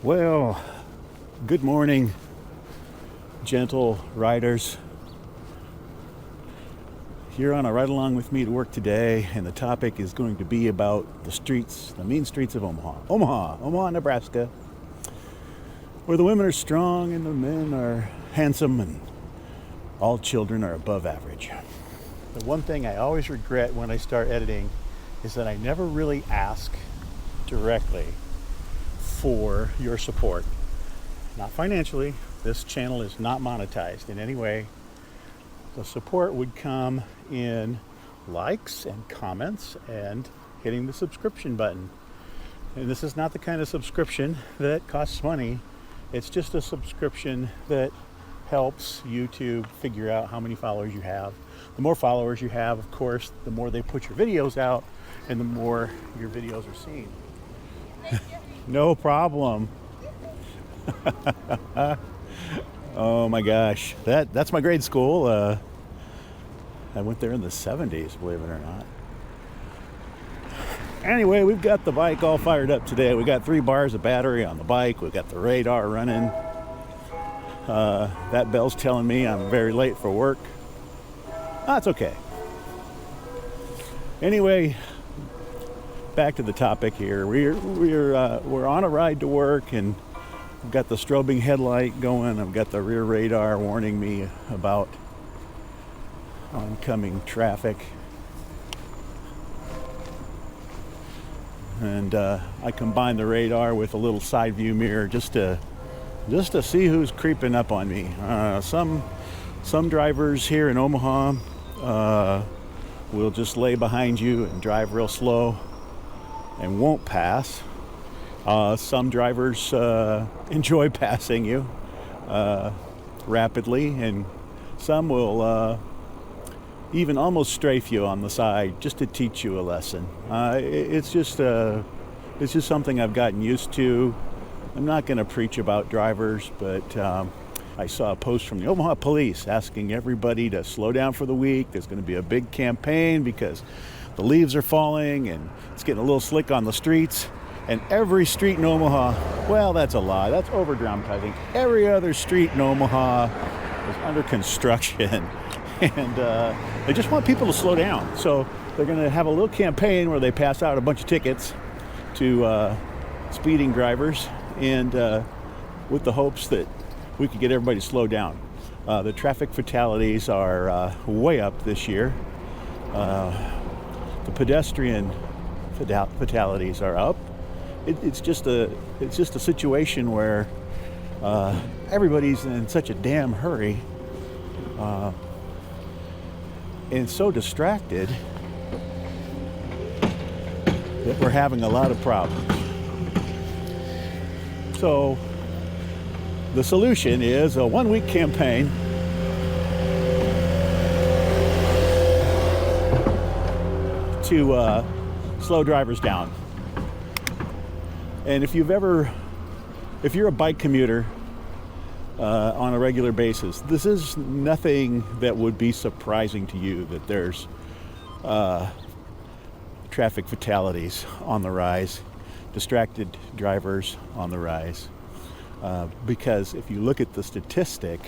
Well, good morning, gentle riders. You're on a ride along with me to work today, and the topic is going to be about the streets, the mean streets of Omaha, Nebraska, where the women are strong and the men are handsome and all children are above average. The one thing I always regret when I start editing is that I never really ask directly for your support. Not financially. This channel is not monetized in any way. The support would come in likes and comments and hitting the subscription button. And this is not the kind of subscription that costs money. It's just a subscription that helps YouTube figure out how many followers you have. The more followers you have, of course, the more they put your videos out and the more your videos are seen. No problem. Oh my gosh, that's my grade school. I went there in the 70s, believe it or not. Anyway, we've got the bike all fired up today. We got 3 bars of battery on the bike. We've got the radar running. That bell's telling me I'm very late for work. That's okay. Anyway, back to the topic here. We're on a ride to work, and I've got the strobing headlight going. I've got the rear radar warning me about oncoming traffic, and I combine the radar with a little side view mirror just to see who's creeping up on me. Some drivers here in Omaha will just lay behind you and drive real slow and won't pass. Some drivers enjoy passing you rapidly, and some will even almost strafe you on the side just to teach you a lesson. It's just something I've gotten used to. I'm not going to preach about drivers, but I saw a post from the Omaha police asking everybody to slow down for the week. There's going to be a big campaign because the leaves are falling and it's getting a little slick on the streets. And every street in Omaha, well, that's a lie. That's over-dramatizing. Every other street in Omaha is under construction. And they just want people to slow down. So they're going to have a little campaign where they pass out a bunch of tickets to speeding drivers, and with the hopes that we could get everybody to slow down. The traffic fatalities are way up this year. The pedestrian fatalities are up. It's just a situation where everybody's in such a damn hurry and so distracted that we're having a lot of problems. So the solution is a 1-week campaign to slow drivers down. And if you're a bike commuter on a regular basis, this is nothing that would be surprising to you that there's traffic fatalities on the rise, distracted drivers on the rise. Because if you look at the statistic,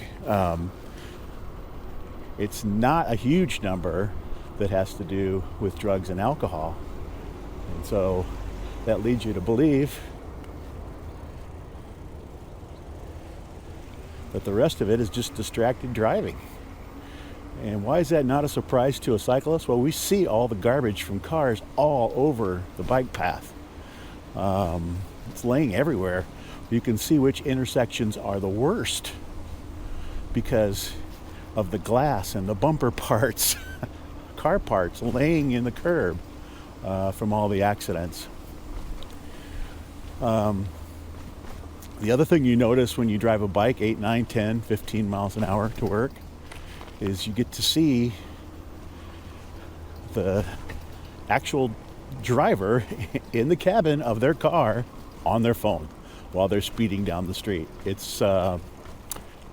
it's not a huge number that has to do with drugs and alcohol. And so that leads you to believe that the rest of it is just distracted driving. And why is that not a surprise to a cyclist? Well, we see all the garbage from cars all over the bike path. It's laying everywhere. You can see which intersections are the worst because of the glass and the bumper parts, car parts laying in the curb from all the accidents. The other thing you notice when you drive a bike 8, 9, 10, 15 miles an hour to work is you get to see the actual driver in the cabin of their car on their phone while they're speeding down the street. It's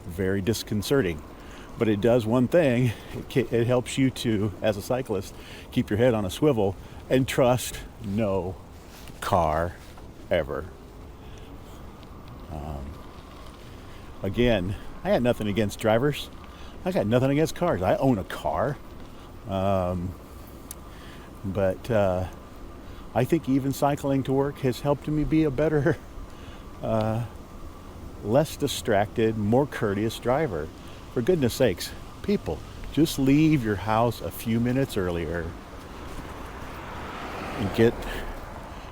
very disconcerting, but it does one thing. It helps you to, as a cyclist, keep your head on a swivel and trust no car ever. Again, I got nothing against drivers. I got nothing against cars. I own a car. But I think even cycling to work has helped me be a better, less distracted, more courteous driver. For goodness sakes, people, just leave your house a few minutes earlier and get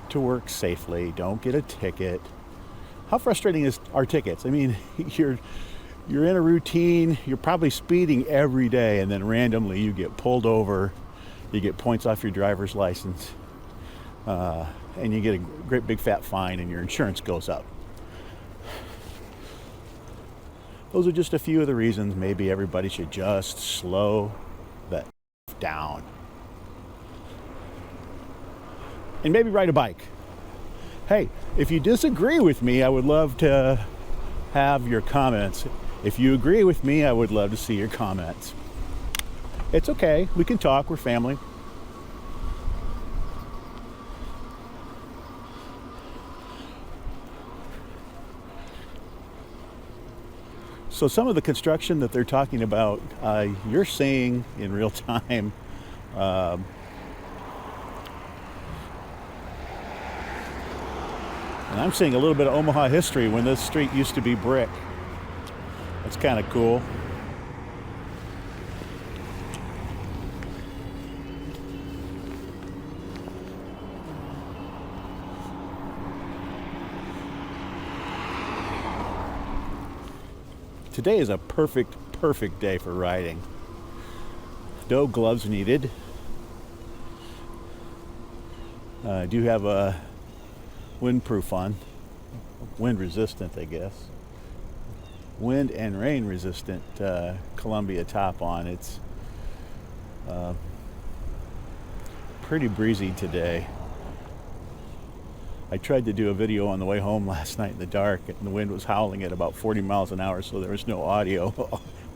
to work safely. Don't get a ticket. How frustrating are tickets? I mean, you're in a routine, you're probably speeding every day, and then randomly you get pulled over, you get points off your driver's license, and you get a great big fat fine, and your insurance goes up. Those are just a few of the reasons maybe everybody should just slow that down. And maybe ride a bike. Hey, if you disagree with me, I would love to have your comments. If you agree with me, I would love to see your comments. It's okay. We can talk. We're family. So some of the construction that they're talking about, you're seeing in real time. And I'm seeing a little bit of Omaha history when this street used to be brick. That's kind of cool. Today is a perfect day for riding. No gloves needed. I do have a windproof on. Wind resistant, I guess. Wind and rain resistant Columbia top on. It's pretty breezy today. I tried to do a video on the way home last night in the dark, and the wind was howling at about 40 miles an hour, so there was no audio.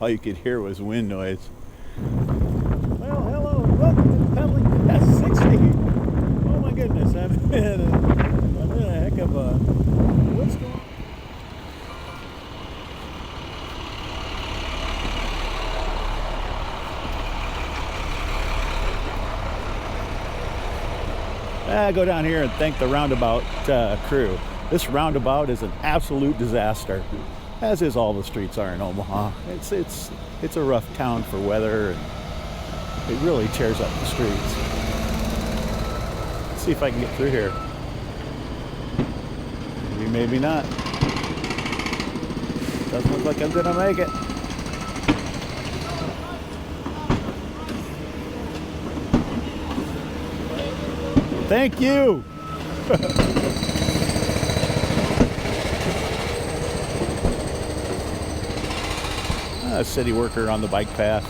All you could hear was wind noise. Well, hello, welcome to pedaling past 60. Oh my goodness, I'm in a heck of a... What's going on? I go down here and thank the roundabout crew. This roundabout is an absolute disaster, as is all the streets are in Omaha. It's a rough town for weather, and it really tears up the streets. Let's see if I can get through here. Maybe not. Doesn't look like I'm gonna make it. Thank you. A city worker on the bike path.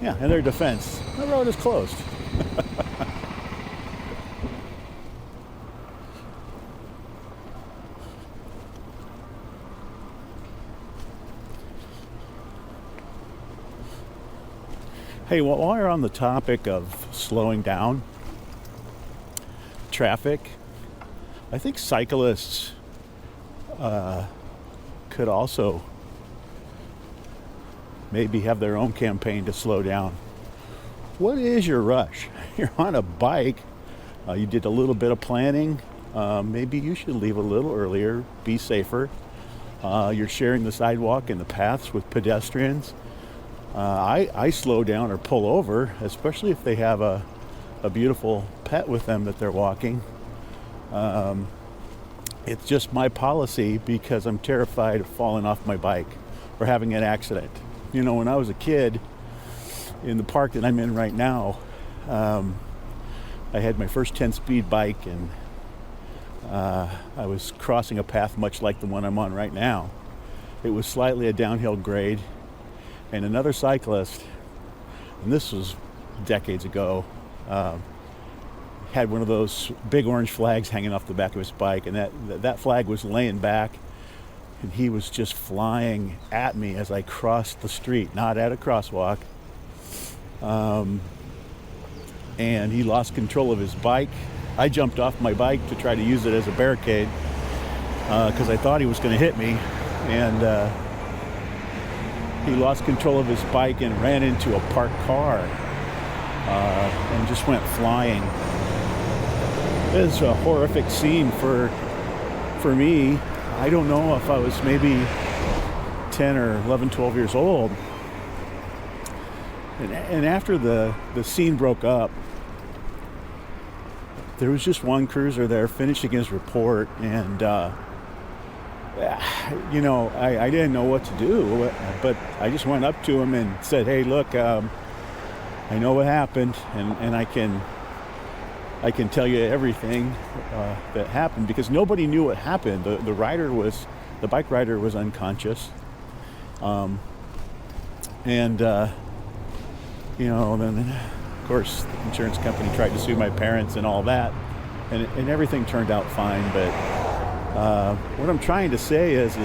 Yeah, in their defense, the road is closed. Hey, while we're on the topic of slowing down traffic, I think cyclists could also maybe have their own campaign to slow down. What is your rush? You're on a bike. You did a little bit of planning. Maybe you should leave a little earlier, be safer. You're sharing the sidewalk and the paths with pedestrians. I slow down or pull over, especially if they have a beautiful pet with them that they're walking. It's just my policy because I'm terrified of falling off my bike or having an accident. You know, when I was a kid in the park that I'm in right now, I had my first 10-speed bike, and I was crossing a path much like the one I'm on right now. It was slightly a downhill grade. And another cyclist, and this was decades ago, had one of those big orange flags hanging off the back of his bike, and that flag was laying back, and he was just flying at me as I crossed the street, not at a crosswalk. And he lost control of his bike, I jumped off my bike to try to use it as a barricade because I thought he was going to hit me, and he lost control of his bike and ran into a parked car and just went flying. It was a horrific scene for me. I don't know if I was maybe 10 or 11, 12 years old. And after the scene broke up, there was just one cruiser there finishing his report, and I didn't know what to do, but I just went up to him and said, "Hey, look, I know what happened, and I can tell you everything that happened," because nobody knew what happened. The bike rider was unconscious, and then of course the insurance company tried to sue my parents and all that, and everything turned out fine. But what I'm trying to say is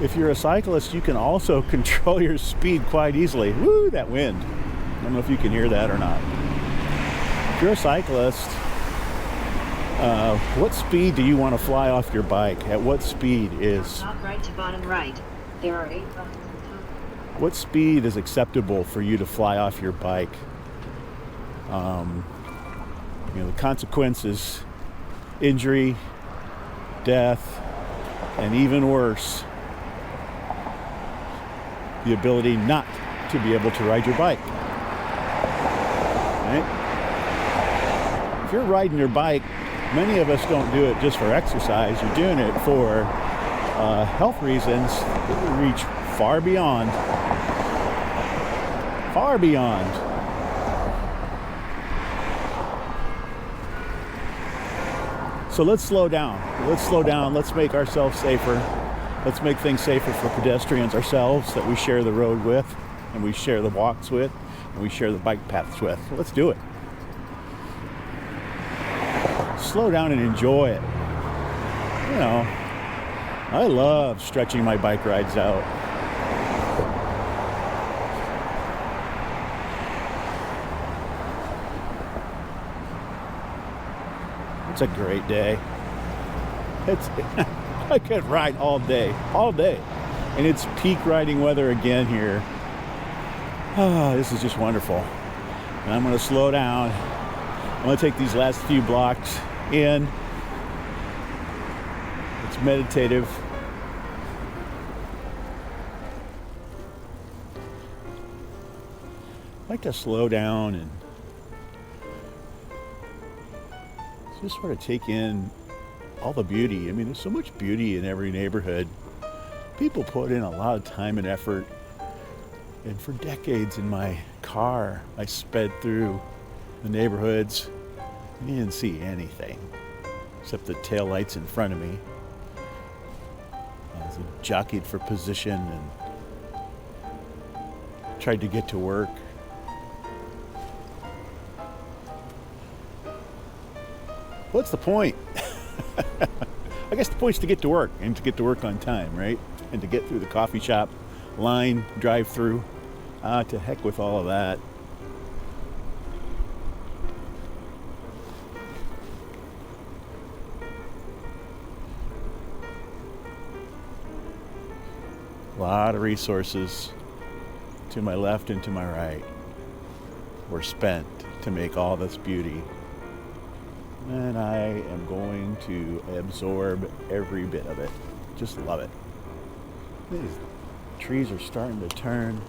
if you're a cyclist, you can also control your speed quite easily. Woo, that wind! I don't know if you can hear that or not. If you're a cyclist, what speed do you want to fly off your bike? At what speed is... Top right to bottom right. There are 8 buttons. What speed is acceptable for you to fly off your bike? The consequences: injury, death, and even worse, the ability not to be able to ride your bike. Right? If you're riding your bike, many of us don't do it just for exercise. You're doing it for health reasons that reach far beyond. Far beyond. So let's slow down. Let's make ourselves safer. Let's make things safer for pedestrians ourselves that we share the road with, and we share the walks with, and we share the bike paths with. So let's do it. Slow down and enjoy it. I love stretching my bike rides out. It's a great day. I could ride all day, and it's peak riding weather again here. This is just wonderful. And I'm going to slow down. I'm going to take these last few blocks in. It's meditative. I like to slow down and just sort of take in all the beauty. I mean, there's so much beauty in every neighborhood. People put in a lot of time and effort. And for decades in my car, I sped through the neighborhoods. You didn't see anything except the taillights in front of me. I was jockeyed for position and tried to get to work. What's the point? I guess the point's to get to work, and to get to work on time, right? And to get through the coffee shop line, drive through. To heck with all of that. A lot of resources to my left and to my right were spent to make all this beauty. And I am going to absorb every bit of it. Just love it. These trees are starting to turn.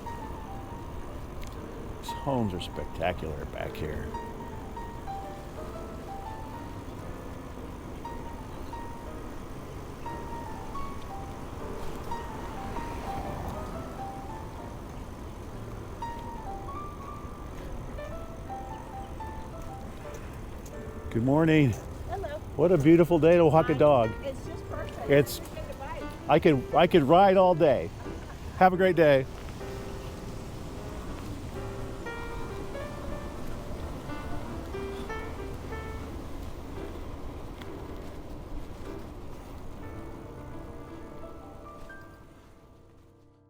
These homes are spectacular back here. Good morning. Hello. What a beautiful day to walk a dog. It's just perfect. I could ride all day. Have a great day.